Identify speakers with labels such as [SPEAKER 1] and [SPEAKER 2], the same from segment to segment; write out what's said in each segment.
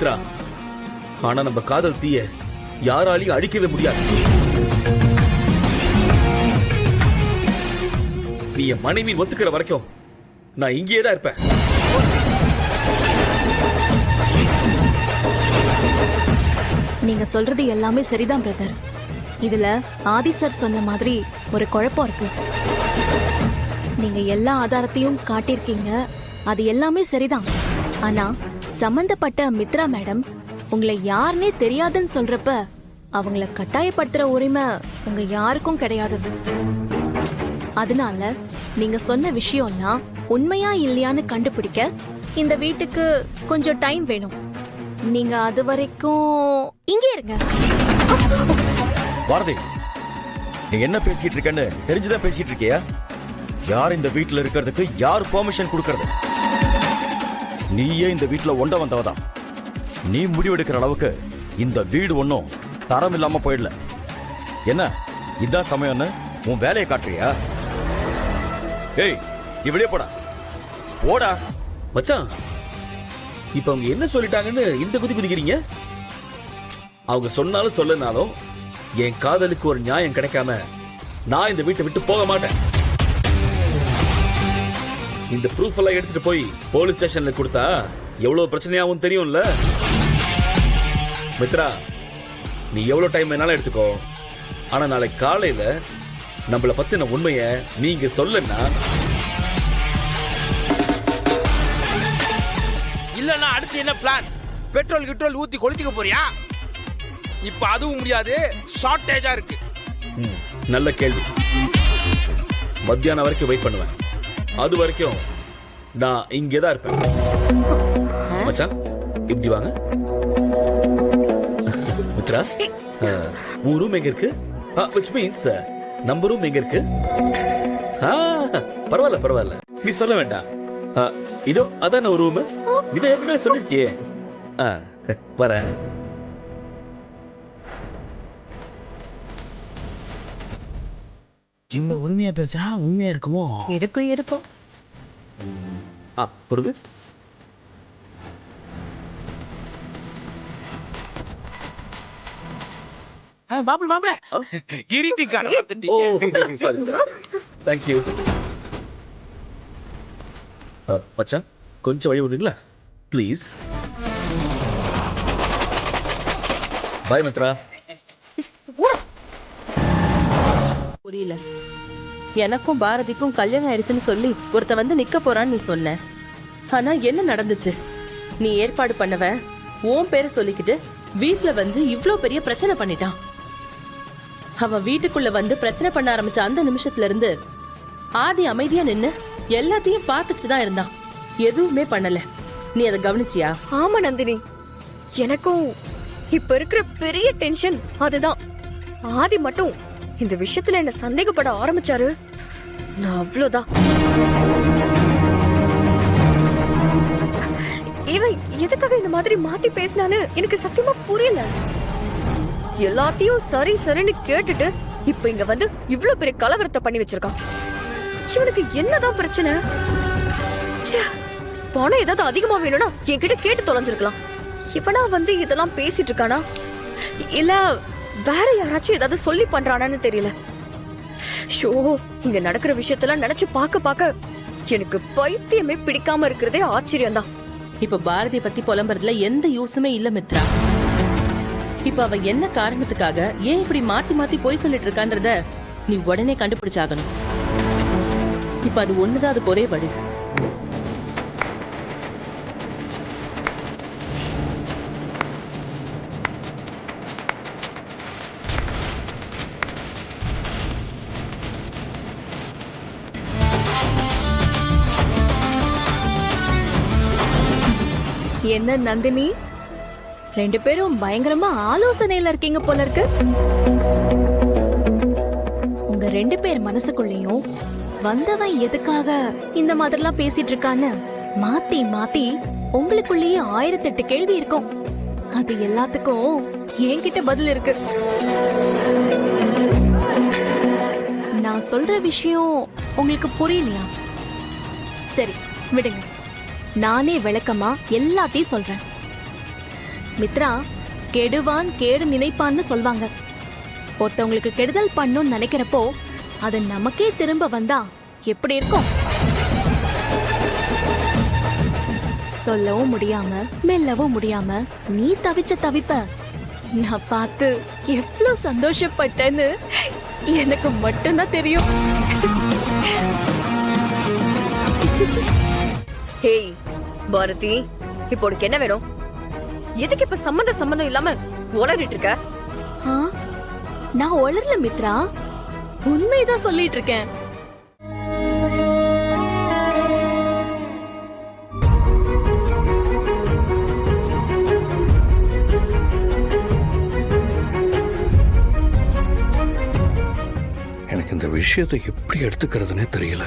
[SPEAKER 1] மித்ரா. ஆனா நம்ம காதல் தீய யாராலையும் அழிக்கவே முடியாது. நீ என் மனைவி ஒத்துக்கிற வரைக்கும் நான் இங்கேயே தான் இருப்பேன்.
[SPEAKER 2] நீங்க சொல்றது எல்லாமே சரிதான் பிரதர். இதுல ஆதி சார் சொன்ன மாதிரி ஒரு குழப்பம் இருக்கு. நீங்க எல்லா ஆதாரத்தையும் காட்டியிருக்கீங்க, அது எல்லாமே சரிதான். ஆனா சம்பந்தப்பட்ட மித்ரா மேடம் உங்களை யாருன்னே தெரியாதுன்னு சொல்றப்ப அவங்கள கட்டாயப்படுத்துற உரிமை உங்க யாருக்கும் கிடையாது. அதனால நீங்க சொன்ன விஷயம்லாம் உண்மையா இல்லையான்னு கண்டுபிடிக்க இந்த வீட்டுக்கு கொஞ்சம் டைம் வேணும். நீங்க அது வரைக்கும் இங்கே இருங்க.
[SPEAKER 3] பாரதி, நீ என்ன பேசிட்டு இருக்கன்னு தெரிஞ்சுதான் பேசிட்டு இருக்கியா? யார் இந்த வீட்டுல இருக்கிறதுக்கு யார் பெர்மிஷன் கொடுக்கறது? நீயே இந்த வீட்டுல ஒண்ட வந்தவதான். நீ முடிவெடுக்கிற அளவுக்கு இந்த வீடு ஒன்னும் தரம் இல்லாம போயிடல. என்ன இதான் சமயம்னு உன் வேலையை காட்டுறியா? ஏய், இப்படியே போடா போடா.
[SPEAKER 1] மச்சான், இப்ப அவங்க என்ன சொல்லிட்டாங்கன்னு இந்த குதி குதிக்கிறீங்க? அவங்க சொன்னாலும் சொல்லனாலும் என் காதலுக்கு ஒரு நியாயம் கிடைக்காம நான் இந்த வீட்டை விட்டு போக மாட்டேன். இந்த ப்ரூஃப் எல்லாம் எடுத்துட்டு போய் போலீஸ் ஸ்டேஷன்ல கொடுத்தா எவ்வளவு பிரச்சனையாவும் தெரியும்ல. மித்ரா, நீ எவ்வளவு டைம் வேணாலும் எடுத்துக்கோ. ஆனா நாளைக்கு காலையில நம்மள பத்தின உண்மைய நீங்க சொல்லனா
[SPEAKER 4] இல்லன்னா அடுத்து என்ன பிளான்? பெட்ரோல் கிட்ரோல் ஊத்தி கொளுத்திக்க போறியா? இப்ப அதுவும் முடியாது, ஷார்டேஜா இருக்கு.
[SPEAKER 1] நல்ல கேள்வி. மத்தியானம் வரைக்கும் வெயிட் பண்ணுவேன். அது வரைக்கும் நான் இங்கேதான் இருப்பேன். மச்சான், இப்படி வாங்க. மித்ரா, உன் ரூம் எங்க இருக்கு? which means நம்ம ரூம் எங்க இருக்கு? பரவாயில்ல பரவாயில்ல, நீ சொல்ல வேண்டாம். இதோ அதான் ஒரு ரூம். இதை ஏற்கனவே சொல்லிருக்கியே. வரேன்.
[SPEAKER 5] இந்த உண்மையா பேசா உண்மையா இருக்குமோ?
[SPEAKER 6] இருக்கும்.
[SPEAKER 1] பொறுது.
[SPEAKER 4] மாப்பிள்ள கிரீட்டிக்கார
[SPEAKER 1] தேங்க்யூ. மச்சான், கொஞ்சம் வழி விடுங்களா ப்ளீஸ்? பாய் மித்ரா.
[SPEAKER 6] புரியல. எனக்கும் பாரதிக்கும் கல்யாணம் ஆயிடுச்சுன்னு சொல்லி ஒருத்த வந்து நிக்க போறான்னு நீ சொன்ன. ஆனா என்ன நடந்துச்சு? நீ ஏற்பாடு பண்ணவன் உன் பேரை சொல்லிக்கிட்டு வீட்டுல வந்து இவ்ளோ பெரிய பிரச்சனை பண்ணிட்டான். அவன் வீட்டுக்குள்ள வந்து பிரச்சனை பண்ண ஆரம்பிச்ச அந்த நிமிஷத்துல இருந்து ஆதி அமைதியா நின்னு எல்லாத்தையும் பார்த்துட்டு தான் இருந்தான். எதுவுமே பண்ணல. நீ அதை கவனிச்சியா?
[SPEAKER 2] ஆமா நந்தினி, எனக்கும் இப்ப இருக்கிற பெரிய டென்ஷன் அதுதான். ஆதி மட்டும் இந்த விஷயத்துல என்ன சந்தேகப்பட ஆரம்பிச்சாரு, நான் அவ்வளவுதான். இவன் எதுக்காக இந்த மாதிரி மாத்தி பேசினான்னு எனக்கு சத்தியமா புரியல. எல்லாத்தையும் சரி சரின்னு கேட்டுட்டு இப்ப இங்க வந்து இவ்ளோ பெரிய கலவரத்தை பண்ணி வச்சிருக்கான். இவனுக்கு என்னதான் பிரச்சனை? பணம் ஏதாவது அதிகமா வேணும்னா என்கிட்ட கேட்டு தொலைஞ்சிருக்கலாம். இவனா வந்து இதெல்லாம் பேசிட்டு இருக்கானா, இல்ல வேற யாராச்சும் ஏதாவது சொல்லி பண்றானான்னு தெரியல. ஷோ, இங்க நடக்கிற விஷயத்தெல்லாம் நினைச்சு பாக்க எனக்கு பைத்தியமே பிடிக்காம இருக்கிறதே ஆச்சரியம்தான்.
[SPEAKER 6] இப்ப பாரதிய பத்தி புலம்புறதுல எந்த யூஸுமே இல்ல மித்ரா. இப்ப அவ என்ன காரணத்துக்காக ஏன் இப்படி மாத்தி மாத்தி போய் சொல்லிட்டு இருக்கான்றத நீ உடனே கண்டுபிடிச்சாகணும். இப்ப அது ஒண்ணுதான் அதுக்கு ஒரே வழி.
[SPEAKER 2] என்ன நந்தினி, ரெண்டு பேரும் பயங்கரமா ஆலோசனையில இருக்கீங்க போல இருக்கு. உங்க ரெண்டு பேர் மனசுக்குள்ளேயும் வந்தவன் எதுக்காக இந்த மாதிரிலாம் பேசிட்டு இருக்கான்னு மாத்தி மாத்தி உங்களுக்குள்ளேயே 1008 கேள்வி இருக்கும். அது எல்லாத்துக்கும் என்கிட்ட பதில் இருக்கு. நான் சொல்ற விஷயம் உங்களுக்கு புரியலையா? சரி விடுங்க, நானே விளக்கமா எல்லாத்தையும் சொல்றேன். மித்ரா, கெடுவான் கேடு நினைப்பான்னு சொல்வாங்க. ஒருத்தவங்களுக்கு கெடுதல் பண்ணுன்னு நினைக்கிறப்போ அது நமக்கே திரும்ப வந்தா எப்படி இருக்கும்? சொல்லவும் முடியாம மெல்லவும் முடியாம நீ தவிச்ச தவிப்ப நான் பார்த்து எவ்வளவு சந்தோஷப்பட்டேன்னு எனக்கு மட்டும்தான் தெரியும்.
[SPEAKER 7] ஹேய் பாரதி, இப்போ உனக்கு என்ன வேணும்? எதுக்கு இப்ப சம்பந்தம் இல்லாம உளறிட்டு இருக்க?
[SPEAKER 2] ஆ, நான் உளரல மித்ரா, உண்மைதான் சொல்லிட்டு இருக்கேன்.
[SPEAKER 8] எனக்கு இந்த விஷயத்தை எப்படி எடுத்துக்கிறதுனே தெரியல.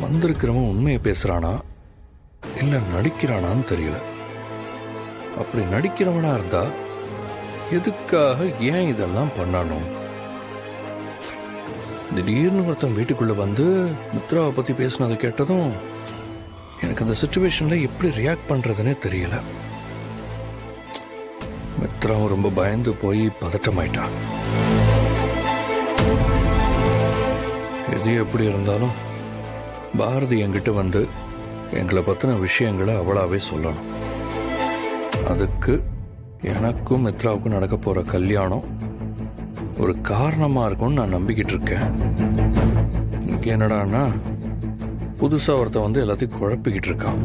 [SPEAKER 8] வந்திருக்கிறவன் உண்மையை பேசுறானா இல்ல நடிக்கிறானான்னு தெரியல. அப்படி நடிக்கிறவனா இருந்தா எதுக்காக ஏன் இதெல்லாம் பண்ணணும்? திடீர்னு ஒருத்தன் வீட்டுக்குள்ள வந்து மித்ராவை பத்தி பேசினதை கேட்டதும் எனக்கு அந்த சிச்சுவேஷன்ல எப்படி ரியாக்ட் பண்றதுனே தெரியல. மித்ராவும் ரொம்ப பயந்து போய் பதட்டமாயிட்டா. எது எப்படி இருந்தாலும் பாரதி என்கிட்ட வந்து எங்களை பத்தின விஷயங்களை அவளாவே சொல்லணும். அதுக்கு எனக்கும் மித்ராவுக்கும் நடக்க போற கல்யாணம் ஒரு காரணமா இருக்கும்னு நான் நம்பிக்கிட்டு இருக்கேன். இங்க என்னடான்னா புதுசா ஒருத்தன் வந்து எல்லாத்தையும் குழப்பிக்கிட்டு இருக்கான்.